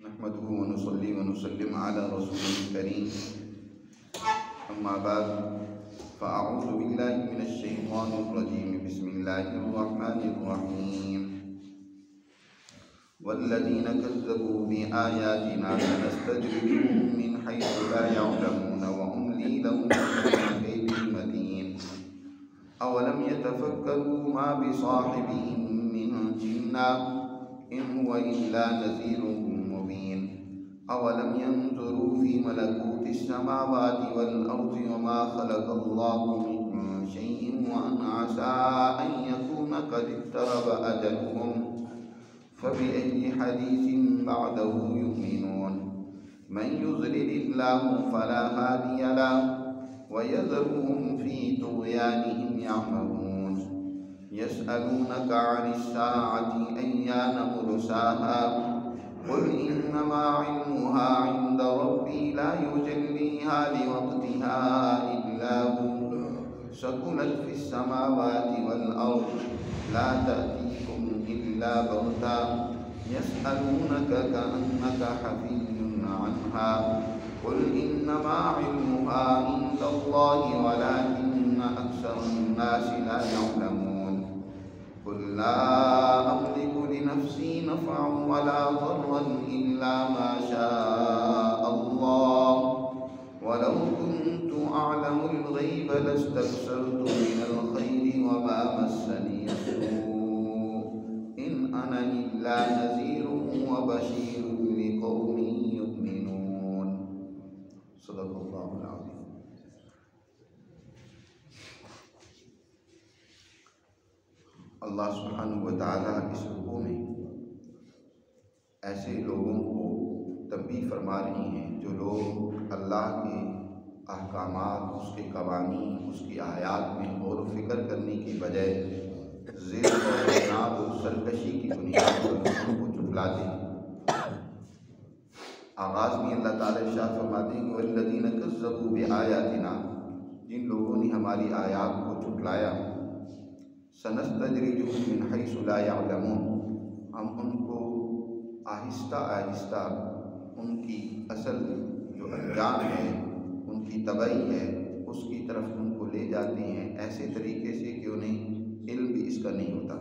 نحمده ونصلي ونسلم على رسوله الكريم أما بعد فأعوذ بالله من الشيطان الرجيم بسم الله الرحمن الرحيم والذين كذبوا بآياتنا سنستدرجهم من حيث لا يعلمون وأملي لهم إن كيدي متين أولم يتفكروا ما بصاحبهم من جنة إن هو إلا نذير مبين أولم ينظروا في ملكوت السماوات والأرض وما خلق الله من شيء وأن عسى أن يكون قد اقترب أجلهم فبأي حديث بعده يؤمنون من يضلل الله فلا هادي له ويذرهم في طغيانهم يعمهون يسألونك عن الساعة أيان مرساها قل إنما علمها عند ربي لا يجليها لوقتها إلا هو ثقلت في السماوات والأرض لا تأتيكم إلا بغتة يسألونك كأنك حفي عنها قل إنما علمها عند الله ولكن أكثر الناس لا يعلمون قل لا أملك لنفسي نفعا ولا ضرا إلا ما شاء الله ولو كنت أعلم الغيب لاستكثرت من الخير وما مسني السوء إن أنا إلا نذير وبشير لقوم يؤمنون صدق الله العظيم. اللہ سبحانہ و تعالیٰ اس رکوع میں ایسے لوگوں کو تنبیہ فرما رہی ہیں جو لوگ اللہ کے احکامات، اس کے قوانین، اس کی آیات میں غور و فکر کرنے کی بجائے ضد اور عناد و سرکشی کی بنیاد پر ان کو جھٹلاتے ہیں۔ آغاز میں اللہ تعالیٰ ارشاد فرماتے ہیں کہ والذین کذبوا بآیاتنا، جن لوگوں نے ہماری آیات کو جھٹلایا، سنستدرجهم من حیث لا یعلمون، ہم ان کو آہستہ آہستہ ان کی اصل جو انجام ہے، ان کی تبعی ہے، اس کی طرف ان کو لے جاتے ہیں ایسے طریقے سے کہ انہیں علم بھی اس کا نہیں ہوتا۔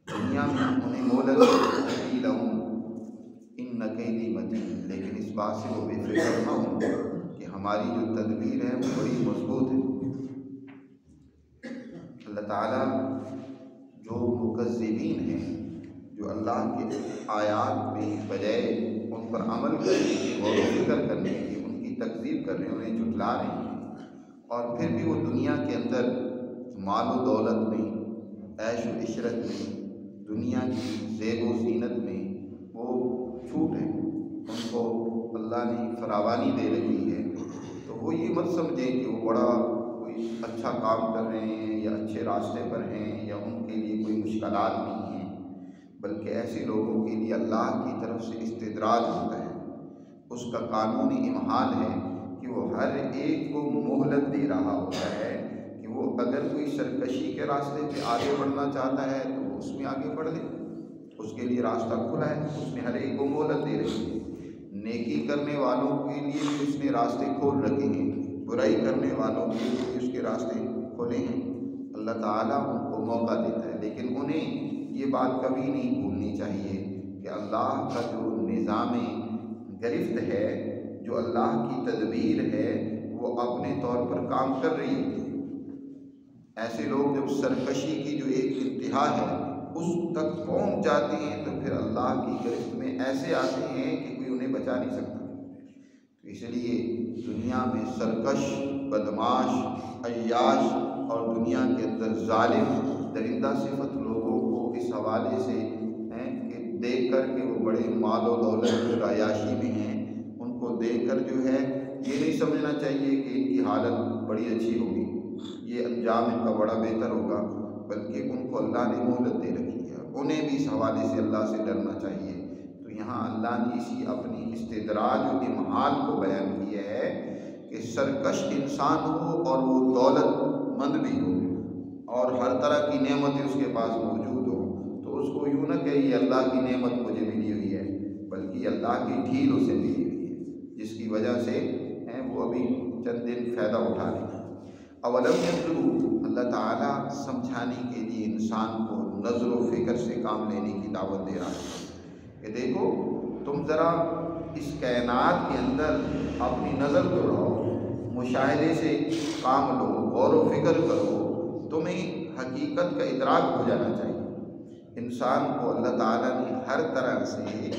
دنیا میں انہیں مہلت قلیل ان کیدی متین، لیکن اس بات سے وہ بے فکر نہ ہوں کہ ہماری جو تدبیر ہے وہ بڑی مضبوط ہے۔ اللہ تعالیٰ جو مکذبین ہیں، جو اللہ کے آیات میں بجائے ان پر عمل کرنے کی، غور و فکر کرنے کی، ان کی تکذیب کر رہے ہیں، انہیں جھٹلا رہے ہیں، اور پھر بھی وہ دنیا کے اندر مال و دولت میں، عیش و عشرت میں، دنیا کی زیب و زینت میں وہ چھوٹ ہیں، ان کو اللہ نے فراوانی دے رکھی ہے، تو وہ یہ مت سمجھیں کہ وہ بڑا کوئی اچھا کام کر رہے ہیں یا اچھے راستے پر ہیں یا ان کے لیے کوئی مشکلات نہیں ہیں، بلکہ ایسے لوگوں کے لیے اللہ کی طرف سے استدراج ہوتا ہے۔ اس کا قانونی امہال ہے کہ وہ ہر ایک کو مہلت دے رہا ہوتا ہے کہ وہ اگر کوئی سرکشی کے راستے پہ آگے بڑھنا چاہتا ہے تو وہ اس میں آگے بڑھ لے، اس کے لیے راستہ کھلا ہے، اس میں ہر ایک کو مہلت دے رہی ہے۔ نیکی کرنے والوں کے لیے بھی اس نے راستے کھول رکھے ہیں، برائی کرنے والوں کے لیے اس کے راستے کھولے ہیں۔ اللہ تعالیٰ ان کو موقع دیتا ہے، لیکن انہیں یہ بات کبھی نہیں بھولنی چاہیے کہ اللہ کا جو نظام گرفت ہے، جو اللہ کی تدبیر ہے، وہ اپنے طور پر کام کر رہی ہوتی ہے۔ ایسے لوگ جب سرکشی کی جو ایک انتہا ہے اس تک پہنچ جاتے ہیں تو پھر اللہ کی گرفت میں ایسے آتے ہیں کہ کوئی انہیں بچا نہیں سکتا۔ تو اس لیے دنیا میں سرکش، بدماش، عیاش اور دنیا کے اندر ظالم، درندہ صفت لوگوں کو اس حوالے سے ہیں کہ دیکھ کر کے وہ بڑے مال و دولت اور عیاشی میں ہیں، ان کو دیکھ کر جو ہے یہ نہیں سمجھنا چاہیے کہ ان کی حالت بڑی اچھی ہوگی، یہ انجام ان کا بڑا بہتر ہوگا، بلکہ ان کو اللہ نے مہلت دے رکھی ہے، انہیں بھی اس حوالے سے اللہ سے ڈرنا چاہیے۔ تو یہاں اللہ نے اسی اپنی استدراج و امہال کو بیان کیا ہے کہ سرکش انسان ہو اور وہ دولت مند بھی ہو اور ہر طرح کی نعمتیں اس کے پاس موجود ہوں، تو اس کو یوں نہ کہ یہ اللہ کی نعمت مجھے ملی ہوئی ہے، بلکہ بلکہ یہ اللہ کی ڈھیل اسے ملی ہوئی ہے، جس کی وجہ سے وہ ابھی چند دن فائدہ اٹھا لیں۔ اولم ينظروا، اللہ تعالیٰ سمجھانے کے لیے انسان کو نظر و فکر سے کام لینے کی دعوت دے رہا ہے کہ دیکھو تم ذرا اس کائنات کے اندر اپنی نظر دوڑاؤ، مشاہدے سے کام لو، غور و فکر کرو، تمہیں حقیقت کا ادراک ہو جانا چاہیے۔ انسان کو اللہ تعالیٰ نے ہر طرح سے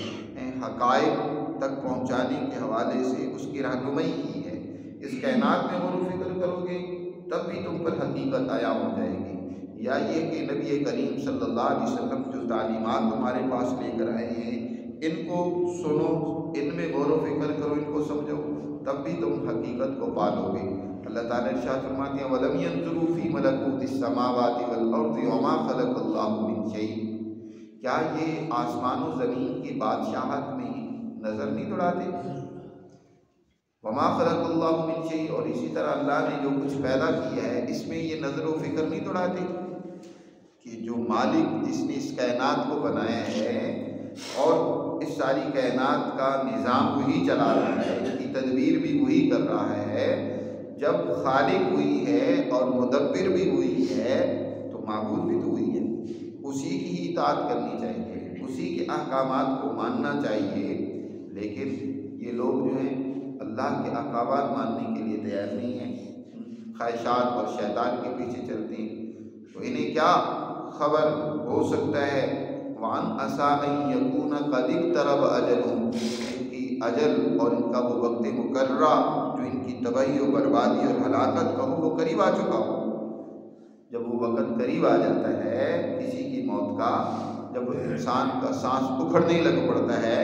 حقائق تک پہنچانے کے حوالے سے اس کی رہنمائی کی ہے۔ اس کائنات میں غور و فکر کرو گے تب بھی تم پر حقیقت عیاں ہو جائے گی، یا یہ کہ نبی کریم صلی اللہ علیہ وسلم جو تعلیمات تمہارے پاس لے کر آئے ہیں ان کو سنو، ان میں غور و فکر کرو، ان کو سمجھو، تب بھی تم حقیقت کو پالو گے۔ اللہ تعالیٰ ارشاد فرماتے ہیں وَلَمْ يَنْظُرُوا فِي مَلَكُوتِ السَّمَاوَاتِ وَالْأَرْضِ وَمَا خَلَقَ اللَّهُ مِنْ شَيْءٍ، کیا یہ آسمان و زمین کی بادشاہت میں نظر نہیں دوڑاتے؟ وما خلق اللہ من شیء، اور اسی طرح اللہ نے جو کچھ پیدا کیا ہے اس میں یہ نظر و فکر نہیں دوڑاتے کہ جو مالک جس نے اس کائنات کو بنایا ہے اور اس ساری کائنات کا نظام وہی چلا رہا ہے، اس کی تدبیر بھی وہی کر رہا ہے، جب خالق ہوئی ہے اور مدبر بھی ہوئی ہے تو معبود بھی تو ہوئی ہے، اسی کی ہی اطاعت کرنی چاہیے، اسی کے احکامات کو ماننا چاہیے۔ لیکن یہ لوگ جو ہیں اللہ کے احکامات ماننے کے لیے تیار نہیں ہیں، خواہشات اور شیطان کے پیچھے چلتے ہیں، تو انہیں کیا خبر ہو سکتا ہے وَعَنْ عَسَىٰ أَن يَكُونَ قَدِ اقْتَرَبَ أَجَلُهُمْ، ان کی اجل اور ان کا وہ وقت مقررہ جو ان کی تباہی و بربادی اور ہلاکت کا ہو وہ قریب آ چکا ہو۔ جب وہ وقت قریب آ جاتا ہے کسی کی موت کا، جب انسان کا سانس اکھڑنے لگ پڑتا ہے،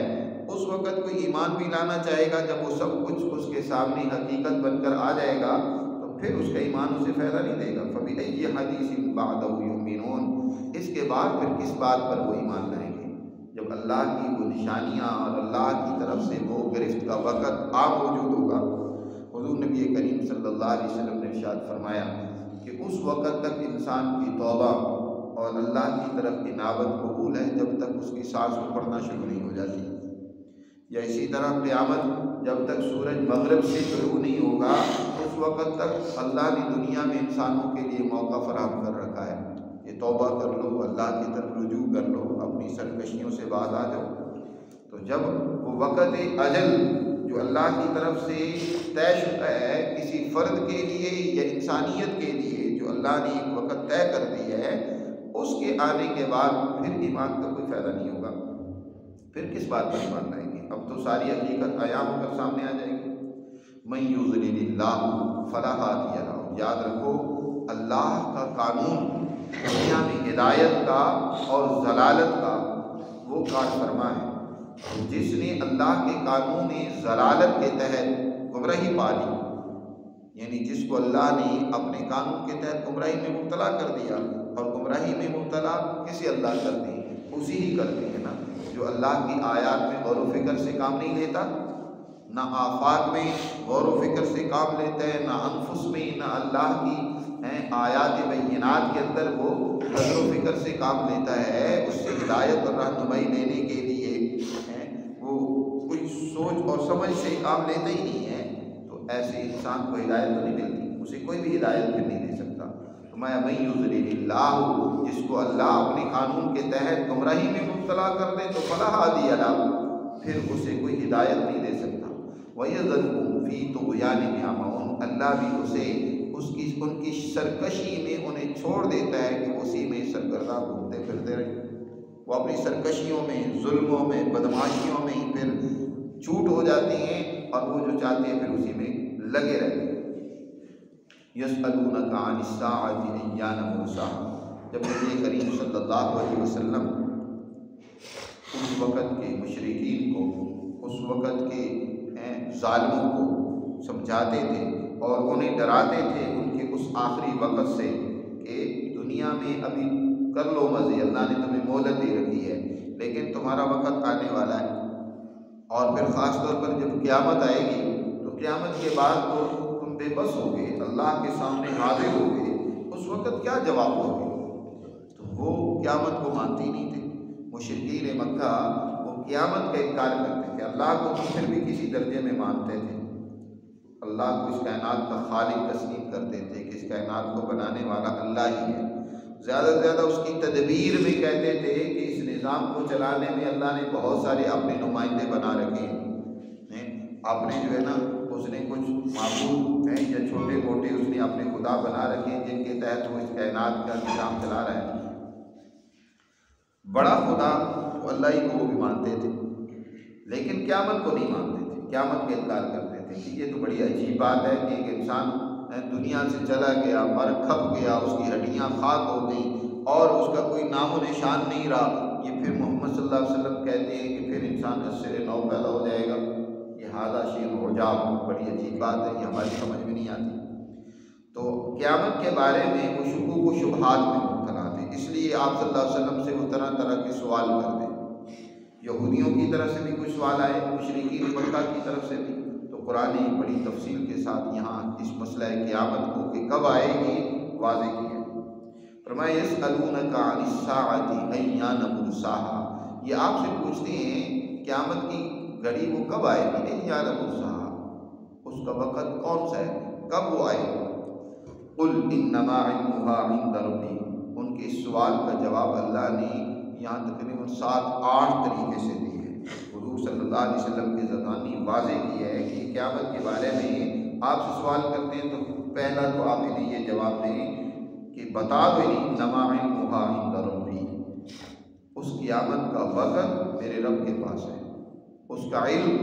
اس وقت کوئی ایمان بھی لانا چاہے گا، جب وہ سب کچھ اس کے سامنے حقیقت بن کر آ جائے گا تو پھر اس کا ایمان اسے فائدہ نہیں دے گا۔ فَبِأَيِّ حَدِيثٍ بَعْدَهُ يُؤْمِنُونَ، اس کے بعد پھر کس بات پر وہ ایمان لائیں گے؟ جب اللہ کی وہ نشانیاں اور اللہ کی طرف سے وہ گرفت کا وقت موجود ہوگا۔ حضور نبی کریم صلی اللہ علیہ وسلم نے ارشاد فرمایا کہ اس وقت تک انسان کی توبہ اور اللہ کی طرف انابت قبول ہے جب تک اس کی سانس اکھڑنا شروع نہیں ہو جاتی، یا اسی طرح قیامت جب تک سورج مغرب سے شروع نہیں ہوگا اس وقت تک اللہ نے دنیا میں انسانوں کے لیے موقع فراہم کر رکھا ہے کہ توبہ کر لو، اللہ کی طرف رجوع کر لو، اپنی سرکشیوں سے باز آ جاؤ۔ تو جب وہ وقت اجل جو اللہ کی طرف سے طے شدہ ہے کسی فرد کے لیے یا انسانیت کے لیے، جو اللہ نے ایک وقت طے کر دیا ہے، اس کے آنے کے بعد پھر ایمان کا کوئی فائدہ نہیں ہوگا، پھر کس بات پر ایمان لائیں گے؟ اب تو ساری حقیقت عیاں ہو کر سامنے آ جائے گی۔ مَن یُضْلِلِ اللَّهُ فَلَا هَادِیَ لَهُ، یاد رکھو اللہ کا قانون دنیا میں ہدایت کا اور ضلالت کا وہ کار فرما ہے، جس نے اللہ کے قانون ضلالت کے تحت گمراہی پالی، یعنی جس کو اللہ نے اپنے قانون کے تحت گمراہی میں مبتلا کر دیا، اور گمراہی میں مبتلا کسے اللہ کرتے ہیں؟ اسی ہی کرتے ہیں نا جو اللہ کی آیات میں غور و فکر سے کام نہیں لیتا، نہ آفات میں غور و فکر سے کام لیتا ہے، نہ انفس میں، نہ اللہ کی آیات بینات کے اندر وہ غور و فکر سے کام لیتا ہے، اس سے ہدایت اور رہنمائی لینے کے لیے وہ کچھ سوچ اور سمجھ سے کام لیتا ہی نہیں ہے، تو ایسے انسان کو ہدایت تو نہیں ملتی، اسے کوئی بھی ہدایت پھر نہیں دے سکتا۔ مَن یُضْلِلِ اللَّهُ، جس کو اللہ اپنے قانون کے تحت گمراہی میں مبتلا کر دے تو فَلَا هَادِیَ لَهُ، پھر اسے کوئی ہدایت نہیں دے سکتا۔ وَيَذَرُهُمْ فِي طُغْیَانِهِمْ يَعْمَهُونَ، اللہ بھی اسے ان کی سرکشی میں انہیں چھوڑ دیتا ہے کہ اسی میں سرگرداں گھومتے پھرتے رہے، وہ اپنی سرکشیوں میں، ظلموں میں، بدماشیوں میں ہی پھر چھوٹ ہو جاتے ہیں، اور وہ جو چاہتے ہیں پھر اسی میں لگے رہتے ہیں۔ یسألونک عن الساعة ایان مرساها، جب نبی کریم صلی اللہ علیہ وسلم اس وقت کے مشرکین کو، اس وقت کے ظالموں کو سمجھاتے تھے اور انہیں ڈراتے تھے ان کے اس آخری وقت سے کہ دنیا میں ابھی کر لو مزے، اللہ نے تمہیں مہلت دے رکھی ہے، لیکن تمہارا وقت آنے والا ہے، اور پھر خاص طور پر جب قیامت آئے گی تو قیامت کے بعد تو تم بے بس ہوگے، اللہ کے سامنے حاضر ہوگے، اس وقت کیا جواب ہوگے؟ تو وہ قیامت کو مانتے ہی نہیں تھے۔ مشرکین مکہ وہ قیامت کا انکار کرتے تھے، اللہ کو تو پھر بھی کسی درجے میں مانتے تھے، اللہ کو اس کائنات کا خالق تسلیم کرتے تھے کہ اس کائنات کو بنانے والا اللہ ہی ہے، زیادہ سے زیادہ اس کی تدبیر میں کہتے تھے کہ اس نظام کو چلانے میں اللہ نے بہت سارے اپنے نمائندے بنا رکھے ہیں، آپ نے جو ہے نا اس نے کچھ معبود ہیں یا چھوٹے موٹے اس نے اپنے خدا بنا رکھے ہیں جن کے تحت وہ اس کائنات کا نظام چلا رہا ہے۔ بڑا خدا تو اللہ ہی کو وہ بھی مانتے تھے، لیکن قیامت کو نہیں مانتے تھے، قیامت کا انکار کرتے تھے کہ یہ تو بڑی عجیب بات ہے کہ ایک انسان دنیا سے چلا گیا، مر کھپ گیا، اس کی ہڈیاں خاک ہو گئیں اور اس کا کوئی نام و نشان نہیں رہا، یہ پھر محمد صلی اللہ علیہ وسلم کہتے ہیں کہ پھر انسان از سر نو پیدا ہو جائے گا، یہ ھذا شیء عجاب، بڑی عجیب بات ہے، یہ ہماری سمجھ میں نہیں آتی۔ تو قیامت کے بارے میں وہ شکوک و شبہات میں مبتلا تھے، اس لیے آپ صلی اللہ علیہ وسلم سے وہ طرح طرح کے سوال کرتے، یہودیوں کی طرف سے بھی کچھ سوال آئے، مشرکین مکہ کی طرف سے بھی، تو قرآن نے بڑی تفصیل کے ساتھ یہاں اس مسئلہ قیامت کو کہ کب آئے گی واضح کیا۔ فرمایا یسألونک عن الساعۃ ایان مرساہا، یہ آپ سے پوچھتے ہیں قیامت کی گھڑی وہ کب آئے گی، ایان مرساہا، اس کا وقت کون سا ہے، کب وہ آئے گی۔ قل انما علمها عند ربی، ان کے اس سوال کا جواب اللہ نے یہاں تقریباً 7-8 طریقے سے دیے ہیں۔ حضور صلی اللہ علیہ وسلم کے زبانی واضح کیا ہے کہ قیامت کے بارے میں آپ سے سوال کرتے ہیں تو پہلا تو آپ انہیں یہ جواب دیں کہ بتا دو انما علمها عند ربی، اس قیامت کا وقت میرے رب کے پاس ہے، اس کا علم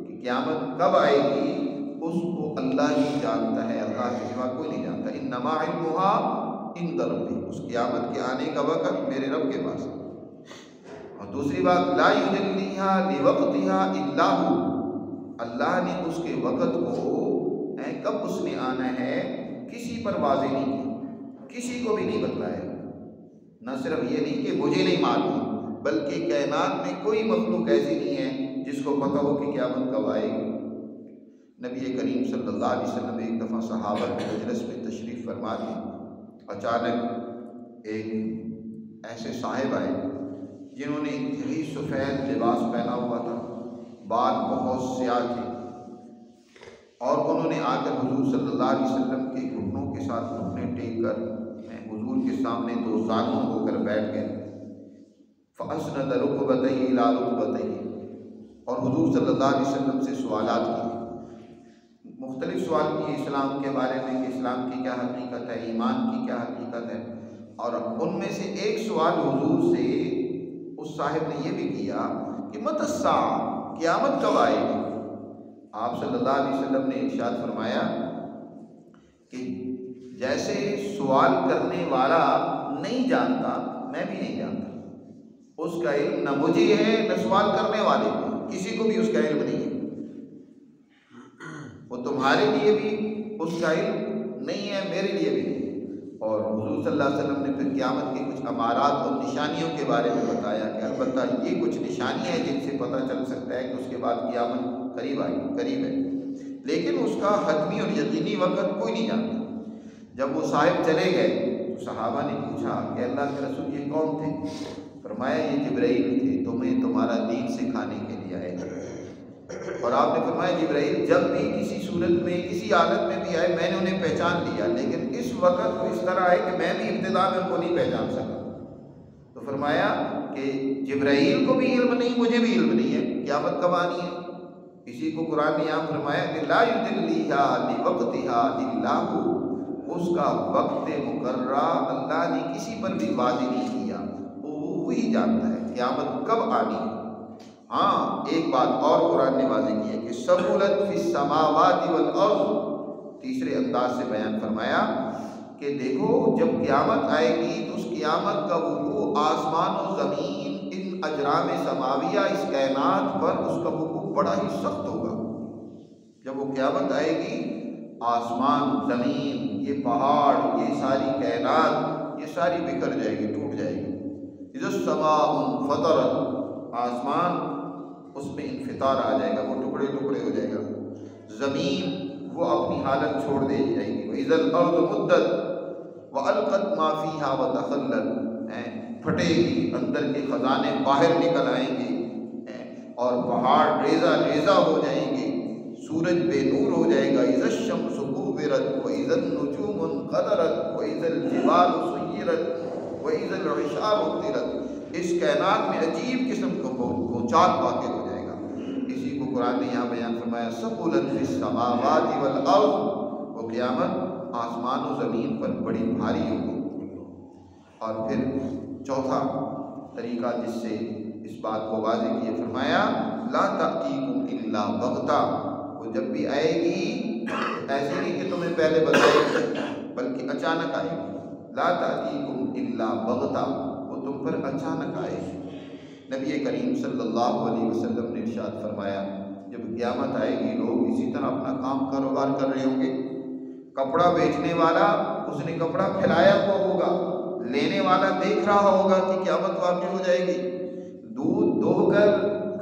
کہ قیامت کب آئے گی اس کو اللہ ہی جانتا ہے، اللہ کے سوا کوئی نہیں جانتا۔ انما علمها عند ربی، اس قیامت کے آنے کا وقت میرے رب کے پاس ہے۔ اور دوسری بات لا یجلیها لوقتها الا هو، اللہ نے اس کے وقت کو کب اس نے آنا ہے کسی پر واضح نہیں کیا، کسی کو بھی نہیں بتلایا، نہ صرف یہ نہیں کہ مجھے نہیں معلوم بلکہ کائنات میں کوئی مخلوق ایسی نہیں ہے جس کو پتہ ہو کہ قیامت کب آئے گی۔ نبی کریم صلی اللہ علیہ وسلم ایک دفعہ صحابہ کے مجلس میں تشریف فرما دی، اچانک ایک ایسے صاحب آئے جنہوں نے انتہائی سفید لباس پہنا ہوا تھا، بال بہت سیاہ تھے، اور انہوں نے آ کر حضور صلی اللہ علیہ وسلم کے گھٹنوں کے ساتھ گھٹنے ٹیک کر حضور کے سامنے دو زانوں ہو کر بیٹھ گئے، فَأَسْنَدَ رُكْبَتَيْهِ إِلَىٰ رُكْبَتَيْهِ، اور حضور صلی اللہ علیہ وسلم سے سوالات کیے، مختلف سوال کیے اسلام کے بارے میں کہ اسلام کی کیا حقیقت ہے، ایمان کی کیا حقیقت ہے، اور ان میں سے ایک سوال حضور سے اس صاحب نے یہ بھی کیا کہ متی الساعہ، قیامت کب آئے گی۔ آپ صلی اللہ علیہ وسلم نے ارشاد فرمایا کہ جیسے سوال کرنے والا نہیں جانتا میں بھی نہیں جانتا، اس کا علم نہ مجھے ہے نہ سوال کرنے والے کو، کسی کو بھی اس کا علم نہیں ہے، وہ تمہارے لیے بھی اس کا علم نہیں ہے، میرے لیے بھی نہیں۔ اور حضور صلی اللہ علیہ وسلم نے پھر قیامت کے کچھ امارات اور نشانیوں کے بارے میں بتایا کہ البتہ یہ کچھ نشانیاں ہیں جن سے پتہ چل سکتا ہے کہ اس کے بعد قیامت قریب ہے، لیکن اس کا حتمی اور یقینی وقت کوئی نہیں جانتا۔ جب وہ صاحب چلے گئے تو صحابہ نے پوچھا کہ اللہ کے رسول یہ کون تھے؟ فرمایا یہ جبرائیل تھے، تمہیں تمہارا دین سکھانے کے لیے آئے گا۔ اور آپ نے فرمایا جبرائیل جب بھی کسی صورت میں کسی حالت میں بھی آئے میں نے انہیں پہچان لیا، لیکن اس وقت وہ اس طرح آئے کہ میں بھی ابتدا میں ان کو نہیں پہچان سکا۔ تو فرمایا کہ جبرائیل کو بھی علم نہیں، مجھے بھی علم نہیں ہے قیامت کب آنی ہے۔ اسی کو قرآن نے یہاں فرمایا کہ لا یجلیھا لوقتھا الا ھو، اس کا وقت مقررہ اللہ نے کسی پر بھی واضح نہیں کیا، وہی جانتا ہے قیامت کب آنی ہے۔ ہاں ایک بات اور قرآن نے واضح کی ہے کہ ثقلت فی السماوات والارض، تیسرے انداز سے بیان فرمایا کہ دیکھو جب قیامت آئے گی تو اس قیامت کا وقوع آسمان و زمین ان اجرام سماویہ اس کائنات پر اس کا وقوع بڑا ہی سخت ہوگا۔ جب وہ قیامت آئے گی آسمان زمین یہ پہاڑ یہ ساری کائنات یہ ساری بکھر جائے گی، ٹوٹ جائے گی۔ اذا السماء انفطرت، آسمان اس میں انفطار آ جائے گا، وہ ٹکڑے ٹکڑے ہو جائے گا، زمین وہ اپنی حالت چھوڑ دے جائے گی، وَإِذَا الْأَرْضُ مُدَّتْ وَأَلْقَتْ مَا فِيهَا وَتَخَلَّتْ، پھٹے گی، اندر کے خزانے باہر نکل آئیں گے، اور پہاڑ ریزہ ریزہ ہو جائیں گے، سورج بے نور ہو جائے گا، اذا الشمس كورت واذا النجوم انقدرت واذا الجبال سيرت واذا العشار عطلت، اس کائنات میں عجیب قسم کا بھونچال واقع ہو جائے گا۔ اسی کو قرآن نے یہاں بیان فرمایا ثقلت فی السماوات والارض، وہ قیامت آسمان و زمین پر بڑی بھاری ہوگی۔ اور پھر چوتھا طریقہ جس سے اس بات کو واضح کیا، فرمایا لا تأتیکم الا بغتہ، وہ جب بھی آئے گی ایسے نہیں کہ تمہیں پہلے بتائے گی بلکہ اچانک آئے گی۔ لا تأتیکم الا بغتہ، وہ تم پر اچانک آئے گی۔ نبی کریم صلی اللہ علیہ وسلم نے ارشاد فرمایا جب قیامت آئے گی لوگ اسی طرح اپنا کام کاروبار کر رہے ہوں گے، کپڑا بیچنے والا اس نے کپڑا پھیلایا ہوا ہوگا، لینے والا دیکھ رہا ہوگا کہ قیامت واقع ہو جائے گی، دودھ دوہ کر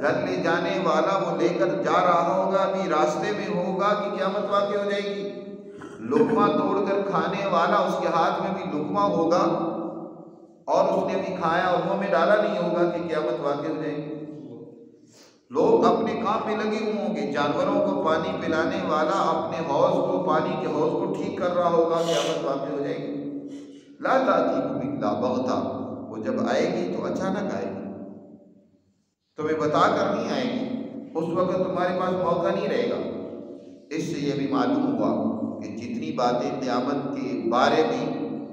گھر لے جانے والا وہ لے کر جا رہا ہوگا، ابھی راستے میں ہوگا کہ قیامت واقع ہو جائے گی، لقمہ توڑ کر کھانے والا اس کے ہاتھ میں بھی لقمہ ہوگا اور اس نے بھی کھایا اور منہ میں ڈالا نہیں ہوگا کہ قیامت واقع ہو جائے گی۔ لوگ اپنے کام میں لگے ہوئے ہوں گے، جانوروں کو پانی پلانے والا اپنے حوض کو، پانی کے حوض کو ٹھیک کر رہا ہوگا، قیامت واقع ہو جائے گی۔ لا تأتیکم الا بغتہ، وہ جب آئے گی تو اچانک آئے گی، تمہیں بتا کر نہیں آئے گی، اس وقت تمہارے پاس موقع نہیں رہے گا۔ اس سے یہ بھی معلوم ہوا کہ جتنی باتیں قیامت کے بارے میں،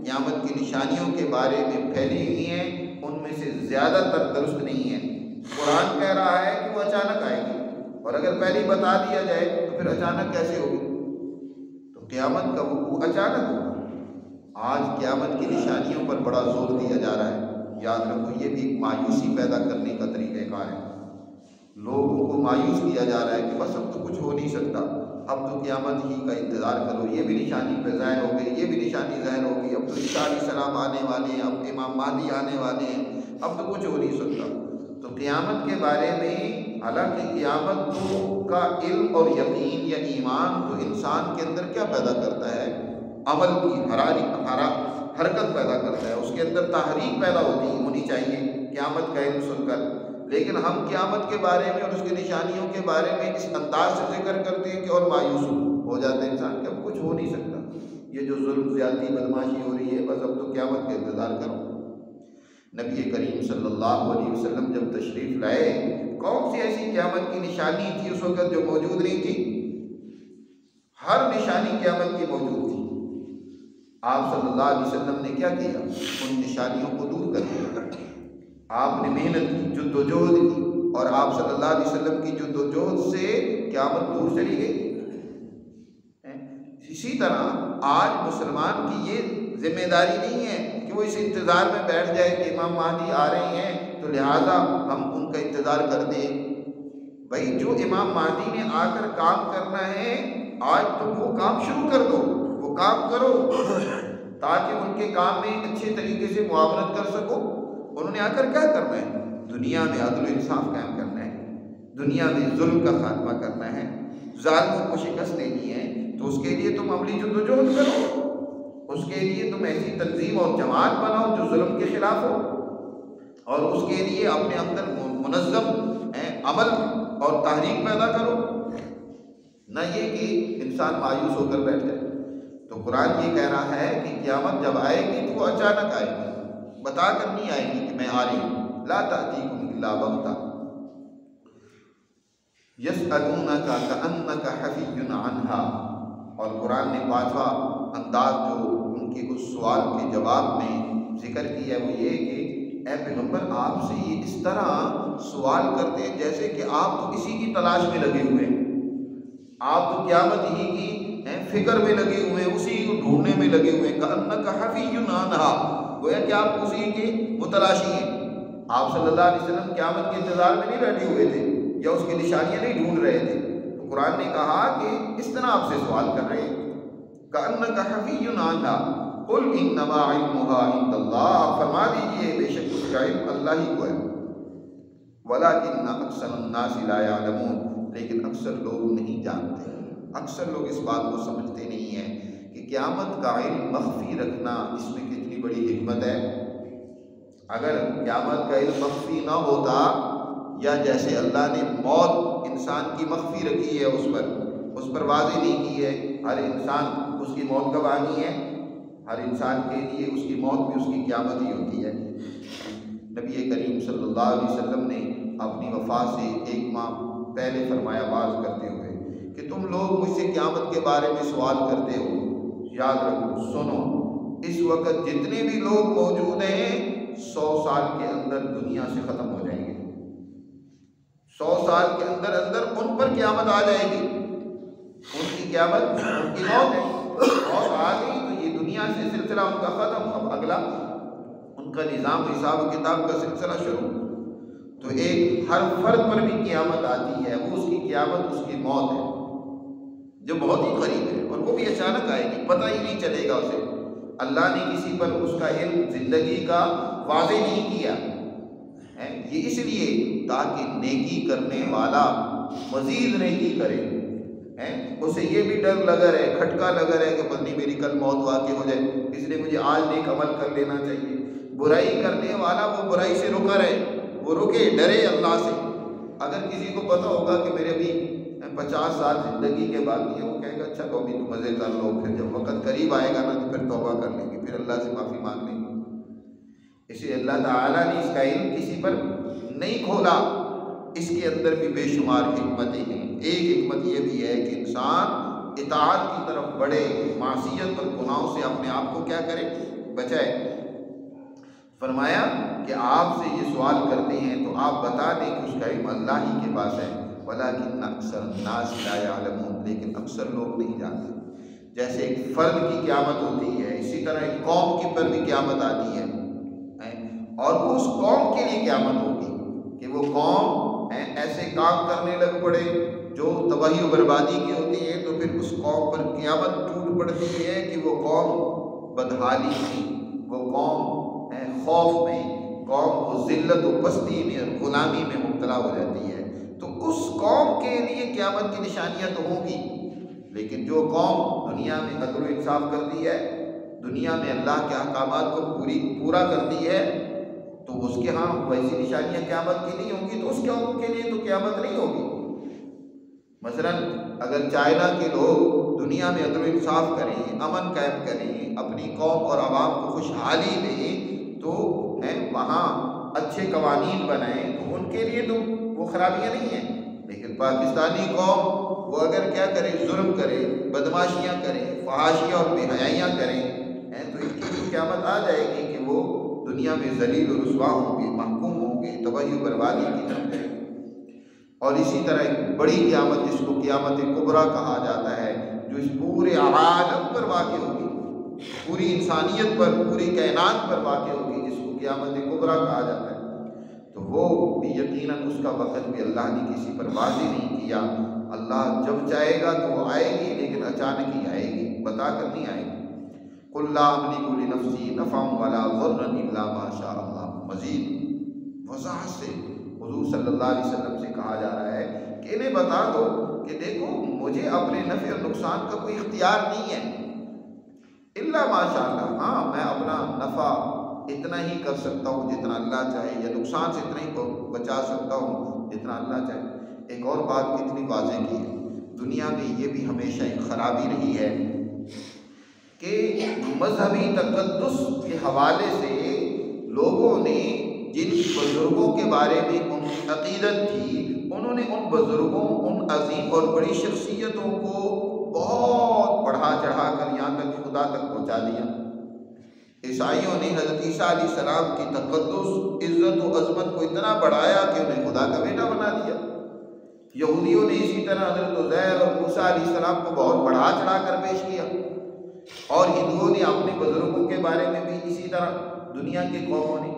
قیامت کی نشانیوں کے بارے میں پھیلی ہوئی ہیں ان میں سے زیادہ تر درست نہیں ہیں۔ قرآن کہہ رہا ہے کہ وہ اچانک آئے گی، اور اگر پہلے بتا دیا جائے تو پھر اچانک کیسے ہوگی؟ تو قیامت کا وقوع اچانک ہوگا۔ آج قیامت کی نشانیوں پر بڑا زور دیا جا رہا ہے، یاد رکھو یہ بھی ایک مایوسی پیدا کرنے کا طریقہ کار ہے۔ لوگوں کو مایوس کیا جا رہا ہے کہ بس اب تو کچھ ہو نہیں سکتا، اب تو قیامت ہی کا انتظار کرو، یہ بھی نشانی پہ ظاہر ہو گئی، یہ بھی نشانی ظاہر ہوگی، اب تو عیسیٰ علیہ السلام آنے والے ہیں، اب امام مہدی آنے والے ہیں، اب تو کچھ ہو نہیں سکتا۔ تو قیامت کے بارے میں حالانکہ قیامت کا علم اور یقین یا ایمان تو انسان کے اندر کیا پیدا کرتا ہے؟ عمل کی حرکت پیدا کرتا ہے، اس کے اندر تحریک پیدا ہونی چاہیے قیامت کا علم سن کر۔ لیکن ہم قیامت کے بارے میں اور اس کی نشانیوں کے بارے میں اس انداز سے ذکر کرتے ہیں کہ اور مایوس ہو جاتا ہے انسان کہ اب کچھ ہو نہیں سکتا، یہ جو ظلم زیادتی بدماشی ہو رہی ہے بس اب تو قیامت کا انتظار کرو۔ نبی کریم صلی اللہ علیہ وسلم جب تشریف لائے، کون سی ایسی قیامت کی نشانی تھی اس وقت جو موجود نہیں تھی؟ ہر نشانی قیامت کی موجود تھی۔ آپ صلی اللہ علیہ وسلم نے کیا کیا؟ ان نشانیوں کو دور کر دیا۔ آپ نے محنت کی، جد و جہد کی، اور آپ صلی اللہ علیہ وسلم کی جد و جہد سے قیامت دور چلی گئی۔ اسی طرح آج مسلمان کی یہ ذمہ داری نہیں ہے کہ وہ اس انتظار میں بیٹھ جائے کہ امام مہدی آ رہے ہیں تو لہٰذا ہم ان کا انتظار کر دیں۔ بھائی جو امام مہدی نے آ کر کام کرنا ہے آج تم وہ کام شروع کر دو، وہ کام کرو تاکہ ان کے کام میں اچھے طریقے سے معاونت کر سکو۔ انہوں نے آ کر کیا کرنا ہے؟ دنیا میں عدل و انصاف قائم کرنا ہے، دنیا میں ظلم کا خاتمہ کرنا ہے، ظالموں کو شکست دینی ہے، تو اس کے لیے تم عملی جد و جہد کرو، اس کے لیے تم ایسی تنظیم اور جماعت بناؤ جو ظلم کے خلاف ہو، اور اس کے لیے اپنے اندر منظم عمل اور تحریک پیدا کرو، نہ یہ کہ انسان مایوس ہو کر بیٹھ جائے۔ تو قرآن یہ کہہ رہا ہے کہ قیامت جب آئے گی تو وہ اچانک آئے گی، بتا کر نہیں آئے گی کہ میں آ رہی ہوں۔ لا تأتیکم الا بغتہ یسألونک کأنک حفی عنہا، اور قرآن نے پانچواں انداز جو ان کے اس سوال کے جواب میں ذکر کیا ہے وہ یہ کہ اے پیغمبر آپ سے یہ اس طرح سوال کرتے ہیں جیسے کہ آپ تو اسی کی تلاش میں لگے ہوئے ہیں، آپ تو قیامت ہی کی فکر میں لگے ہوئے ہیں، اسی کو ڈھونڈنے میں لگے ہوئے ہیں۔ کأنک حفی عنہا، گویا کہ آپ اسی کے متلاشی ہیں۔ آپ صلی اللہ علیہ وسلم قیامت کے انتظار میں نہیں بیٹھے ہوئے تھے یا اس کی نشانیاں نہیں ڈھونڈ رہے تھے، تو قرآن نے کہا کہ اس طرح آپ سے سوال کر رہے ہیں۔ کأنک حفی عنہا قل انما علمها عند اللہ، آپ فرما دیجئے بے شک اس کا علم اللہ ہی کو ہے، ولکن اکثر الناس لا یعلمون، لیکن اکثر لوگ نہیں جانتے، اکثر لوگ اس بات کو سمجھتے نہیں ہیں کہ قیامت کا علم مخفی رکھنا اس میں کتنی بڑی حکمت ہے۔ اگر قیامت کا علم مخفی نہ ہوتا یا جیسے اللہ نے موت انسان کی مخفی رکھی ہے اس پر واضح نہیں کی ہے، ہر انسان اس کی موت کب آنی ہے، ہر انسان کے لیے اس کی موت بھی اس کی قیامت ہی ہوتی ہے۔ نبی کریم صلی اللہ علیہ وسلم نے اپنی وفات سے 1 ماہ پہلے فرمایا باز کرتے ہوئے کہ تم لوگ مجھ سے قیامت کے بارے میں سوال کرتے ہو، یاد رکھو، سنو، اس وقت جتنے بھی لوگ موجود ہیں 100 سال کے اندر دنیا سے ختم ہو جائیں گے، 100 سال کے اندر ان پر قیامت آ جائے گی، ان کی قیامت، ان کی موت ہے، موت آ گئی تو یہ دنیا سے سلسلہ ان کا ختم، اب اگلا ان کا نظام حساب و کتاب کا سلسلہ شروع۔ تو ایک ہر فرد پر بھی قیامت آتی ہے، وہ اس کی قیامت، اس کی موت ہے جو بہت ہی قریب ہے، اور وہ بھی اچانک آئے گی، پتہ ہی نہیں چلے گا اسے۔ اللہ نے کسی پر اس کا علم زندگی کا واضح نہیں کیا ہے، یہ اس لیے تاکہ نیکی کرنے والا مزید نیکی کرے، اسے یہ بھی ڈر لگا رہے، کھٹکا لگا رہے کہ پتہ نہیں میری کل موت واقع ہو جائے، اس لیے مجھے آج نیک عمل کر لینا چاہیے۔ برائی کرنے والا وہ برائی سے رکا رہے، وہ رکے، ڈرے اللہ سے۔ اگر کسی کو پتہ ہوگا کہ میرے ابھی 50 سال زندگی کے باقی ہے، وہ کہے گا اچھا تو ابھی تو مزے کر لو، پھر جب وقت قریب آئے گا نا تو پھر توبہ کر لیں گے، پھر اللہ سے معافی مانگ لیں گے۔ اس لیے اللہ تعالیٰ نے اس کا علم کسی پر نہیں کھولا، اس کے اندر بھی بے شمار حکمتیں ہیں۔ ایک حکمت یہ بھی ہے کہ انسان اطاعت کی طرف بڑھے، معصیت اور گناہوں سے اپنے آپ کو کیا کرے، بچائے۔ فرمایا کہ آپ سے یہ سوال کرتے ہیں تو آپ بتا دیں کہ اس کا علم اللہ ہی کے پاس ہے، وَلَٰكِنَّ أَكْثَرَ النَّاسِ لَا يَعْلَمُونَ، لیکن اکثر لوگ نہیں جانتے۔ جیسے ایک فرد کی قیامت ہوتی ہے، اسی طرح ایک قوم کی پر بھی قیامت آتی ہے، اور وہ اس قوم کے لیے قیامت ہوگی کہ وہ قوم ایسے کام کرنے لگ پڑے جو تباہی و بربادی کی ہوتی ہے، تو پھر اس قوم پر قیامت ٹوٹ پڑتی ہے کہ وہ قوم بدحالی میں، وہ قوم خوف میں، قوم کو ذلت و پستی میں اور غلامی میں مبتلا ہو جاتی ہے۔ تو اس قوم کے لیے قیامت کی نشانیاں تو ہوں گی، لیکن جو قوم دنیا میں عدل و انصاف کرتی ہے، دنیا میں اللہ کے احکامات کو پورا کرتی ہے، تو اس کے ہاں ویسی نشانیاں قیامت کی نہیں ہوں گی، تو اس قوم کے لیے تو قیامت نہیں ہوگی۔ مثلا اگر چائنا کے لوگ دنیا میں عدل و انصاف کریں، امن قائم کریں، اپنی قوم اور عوام کو خوشحالی دیں، تو وہاں اچھے قوانین بنائیں، تو ان کے لیے تو وہ خرابیاں نہیں ہیں۔ لیکن پاکستانی قوم وہ اگر کیا کرے، ظلم کرے، بدماشیاں کرے، فحاشیاں اور بے حیائیاں کریں، تو ان کی تو قیامت آ جائے گی کہ وہ دنیا میں ذلیل و رسوا ہوں گے، محکوم ہوں گے، تباہی و بربادی کی طرف جائیں گے۔ اور اسی طرح ایک بڑی قیامت جس کو قیامت کبریٰ کہا جاتا ہے، جو اس پورے عالم پر واقع ہوگی، پوری انسانیت پر، پوری کائنات پر واقع ہوگی، جس کو قیامت کبریٰ کہا جاتا ہے، تو وہ بھی یقیناً اس کا وقت بھی اللہ نے کسی پر واضح نہیں کیا۔ اللہ جب چاہے گا تو وہ آئے گی، لیکن اچانک ہی آئے گی، بتا کر نہیں آئے گی۔ قُلْ لَا أَمْلِكُ لِنَفْسِي نَفْعًا وَلَا ضَرًّا إِلَّا مَا شَاءَ اللَّهُ۔ مزید وضاحت سے حضور صلی اللہ علیہ وسلم سے کہا جا رہا ہے کہ انہیں بتا دو کہ دیکھو مجھے اپنے نفع اور نقصان کا کوئی اختیار نہیں ہے، الا ماشاء اللہ، ہاں میں اپنا نفع اتنا ہی کر سکتا ہوں جتنا اللہ چاہے، یا نقصان سے اتنا ہی بچا سکتا ہوں جتنا اللہ چاہے۔ ایک اور بات کتنی واضح کی ہے، دنیا میں یہ بھی ہمیشہ ایک خرابی رہی ہے کہ مذہبی تقدس کے حوالے سے لوگوں نے جن بزرگوں کے بارے میں ان کی عقیدت تھی، انہوں نے ان بزرگوں، ان عظیم اور بڑی شخصیتوں کو بہت بڑھا چڑھا کر یہاں تک خدا تک پہنچا دیا۔ عیسائیوں نے حضرت عیسیٰ علیہ السلام کی تقدس، عزت و عظمت کو اتنا بڑھایا کہ انہیں خدا کا بیٹا بنا دیا۔ یہودیوں نے اسی طرح حضرت عزیر اور موسیٰ علیہ السلام کو بہت بڑھا چڑھا کر پیش کیا، اور ہندوؤں نے اپنے بزرگوں کے بارے میں بھی اسی طرح، دنیا کے قوموں نے۔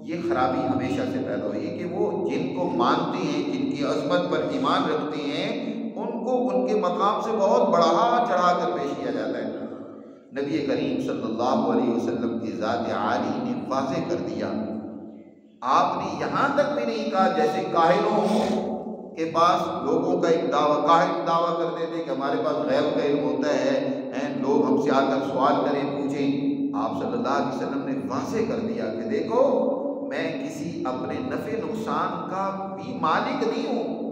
یہ خرابی ہمیشہ سے پیدا ہوئی ہے کہ وہ جن کو مانتے ہیں، جن کی عظمت پر ایمان رکھتے ہیں، ان کو ان کے مقام سے بہت بڑھا چڑھا کر پیش کیا جاتا ہے۔ نبی کریم صلی اللہ علیہ وسلم کی ذات عالی نے واضح کر دیا، آپ نے یہاں تک بھی نہیں کہا جیسے کاہنوں کے پاس لوگوں کا ایک دعویٰ، کاہن دعویٰ کرتے تھے کہ ہمارے پاس غیب کا علم ہوتا ہے، لوگ ہم سے آ کر سوال کریں، پوچھیں۔ آپ صلی اللہ علیہ وسلم نے واضح کر دیا کہ دیکھو میں کسی اپنے نفع نقصان کا بھی مالک نہیں ہوں۔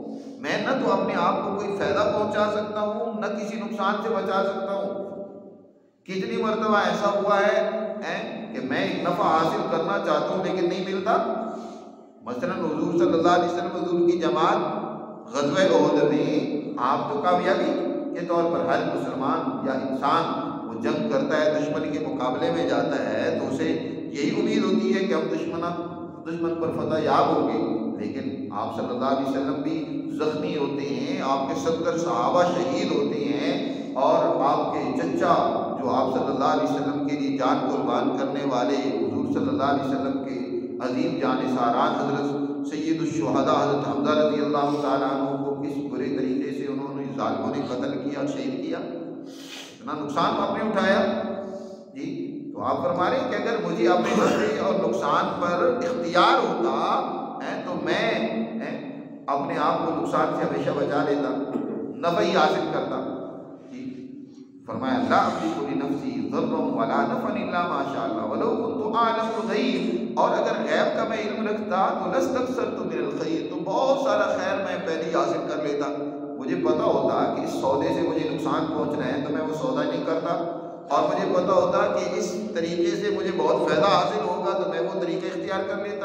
میں نہ تو اپنے آپ کو کوئی فائدہ پہنچا سکتا ہوں، نہ کسی نقصان سے بچا سکتا ہوں۔ کتنی مرتبہ ایسا ہوا ہے کہ میں ایک نفع حاصل کرنا چاہتا ہوں لیکن نہیں ملتا۔ مثلا حضور صلی اللہ علیہ وسلم حضور کی جماعت غزوہ احد میں، آپ تو کامیابی کے طور پر ہر مسلمان یا انسان وہ جنگ کرتا ہے، دشمن کے مقابلے میں جاتا ہے تو اسے یہی امید ہوتی ہے کہ ہم دشمن پر فتح یاب ہوں گے، لیکن آپ صلی اللہ علیہ وسلم بھی زخمی ہوتے ہیں، آپ کے 70 صحابہ شہید ہوتے ہیں، اور آپ کے چچا جو آپ صلی اللہ علیہ وسلم کے لیے جان قربان کرنے والے حضور صلی اللہ علیہ وسلم کے عظیم جانثاران حضرت سید الشہداء حضرت حمزہ رضی اللہ تعالیٰ عنہ کو کس برے طریقے سے انہوں نے ظالموں نے قتل کیا اور شہید کیا، اتنا نقصان آپ نے اٹھایا جی۔ تو آپ فرما رہے ہیں کہ اگر مجھے اپنے نفع اور نقصان پر اختیار ہوتا تو میں اپنے آپ کو نقصان سے ہمیشہ بچا لیتا، نفع ہی حاصل کرتا جی۔ فرمایا لا املک لنفسی ضرا ولا نفعا الا ما شاء اللہ ولو كنت اعلم الغیب، اور اگر غیب کا میں علم رکھتا تو لاستكثرت من الخیر، تو بہت سارا خیر میں پہلے ہی حاصل کر لیتا۔ مجھے پتا ہوتا کہ اس سودے سے مجھے نقصان پہنچنا ہے تو میں وہ سودا نہیں کرتا، اور مجھے پتا ہوتا کہ اس طریقے سے مجھے بہت فائدہ حاصل ہوگا تو میں وہ طریقہ اختیار کر لیتا۔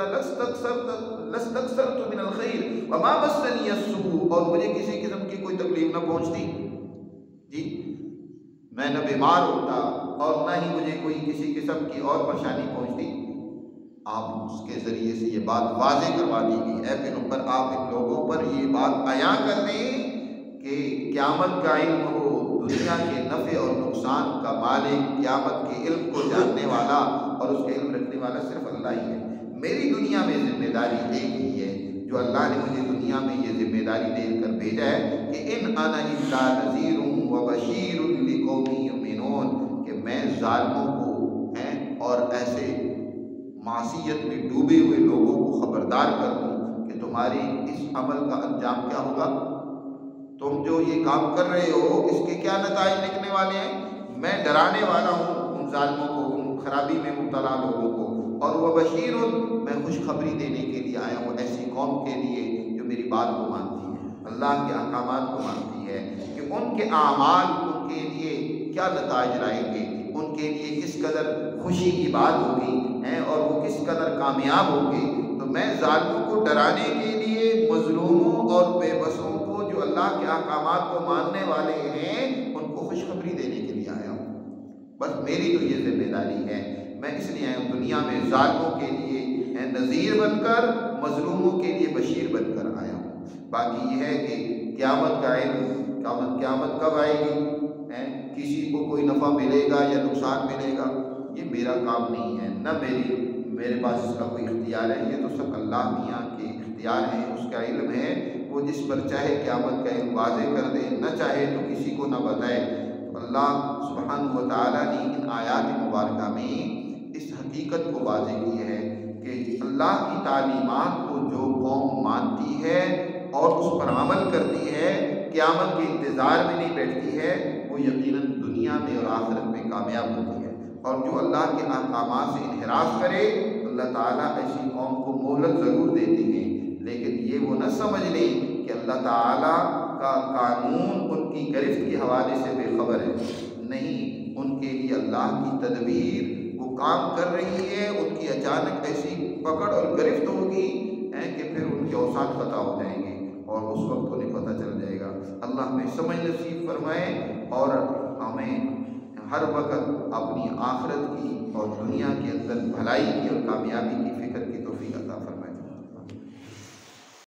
لاستكثرت من الخیر وما مسنی السوء، اور مجھے کسی قسم کی کوئی تکلیف نہ پہنچتی جی، میں نہ بیمار ہوتا اور نہ ہی مجھے کوئی کسی قسم کی اور پریشانی پہنچتی۔ آپ اس کے ذریعے سے یہ بات واضح کروا دی گئی، اے پیغمبر آپ ان لوگوں پر یہ بات عیاں کر دیں کہ قیامت کا علم ہو، دنیا کے نفع اور نقصان کا مالک، قیامت کے علم کو جاننے والا اور اس کے علم رکھنے والا صرف اللہ ہی ہے۔ میری دنیا میں ذمہ داری ایک ہی ہے، جو اللہ نے مجھے دنیا میں یہ ذمہ داری دے کر بھیجا ہے کہ ان انا الا نذیر وبشیر لقوم یؤمنون، کہ میں ظالموں کو اور ایسے معصیت میں ڈوبے ہوئے لوگوں کو خبردار کر دوں کہ تمہاری اس عمل کا انجام کیا ہوگا، تم جو یہ کام کر رہے ہو اس کے کیا نتائج نکلنے والے ہیں۔ میں ڈرانے والا ہوں ان ظالموں کو، ان خرابی میں مبتلا لوگوں کو، اور وہ بشیر، میں خوشخبری دینے کے لیے آیا ہوں ایسی قوم کے لیے جو میری بات کو مانتی ہے، اللہ کے احکامات کو مانتی ہے، کہ ان کے اعمال ان کے لیے کیا نتائج لائیں گے، ان کے لیے کس قدر خوشی کی بات ہوگی اور وہ کس قدر کامیاب ہوں گے۔ تو میں ظالموں کو ڈرانے کے لیے، مظلوموں اور بے بسوں کو جو اللہ کے احکامات کو ماننے والے ہیں ان کو خوشخبری دینے کے لیے آیا ہوں۔ بس میری تو یہ ذمہ داری ہے، میں اس لیے آیا ہوں دنیا میں ظالموں کے لیے نذیر بن کر، مظلوموں کے لیے بشیر بن کر آیا ہوں۔ باقی یہ ہے کہ قیامت کا علم، قیامت کب آئے گی، کسی کو کوئی نفع ملے گا یا نقصان ملے گا، یہ میرا کام نہیں ہے، نہ میرے پاس اس کا کوئی اختیار ہے، یہ تو سب اللہ میاں کے اختیار ہے، اس کا علم ہے، وہ جس پر چاہے قیامت کا علم واضح کر دے، نہ چاہے تو کسی کو نہ بتائے۔ تو اللہ سبحانہ و تعالیٰ نے ان آیات مبارکہ میں اس حقیقت کو واضح کی ہے کہ اللہ کی تعلیمات کو جو قوم مانتی ہے اور اس پر عمل کرتی ہے، قیامت کے انتظار میں نہیں بیٹھتی ہے، وہ یقیناً دنیا میں اور آخرت میں کامیاب ہوتی ہے۔ اور جو اللہ کے احکامات سے انحراف کرے، اللہ تعالیٰ ایسی قوم کو مہلت ضرور دیتے ہیں، لیکن یہ وہ نہ سمجھ لیں کہ اللہ تعالیٰ کا قانون ان کی گرفت کے حوالے سے بے خبر ہے، نہیں، ان کے لیے اللہ کی تدبیر وہ کام کر رہی ہے، ان کی اچانک ایسی پکڑ اور گرفت ہوگی کہ پھر ان کے اوسان خطا ہو جائیں گے اور اس وقت انہیں پتہ چل جائے گا۔ اللہ ہمیں سمجھ نصیب فرمائے اور ہمیں ہر وقت اپنی آخرت کی اور دنیا کے اندر بھلائی کی اور کامیابی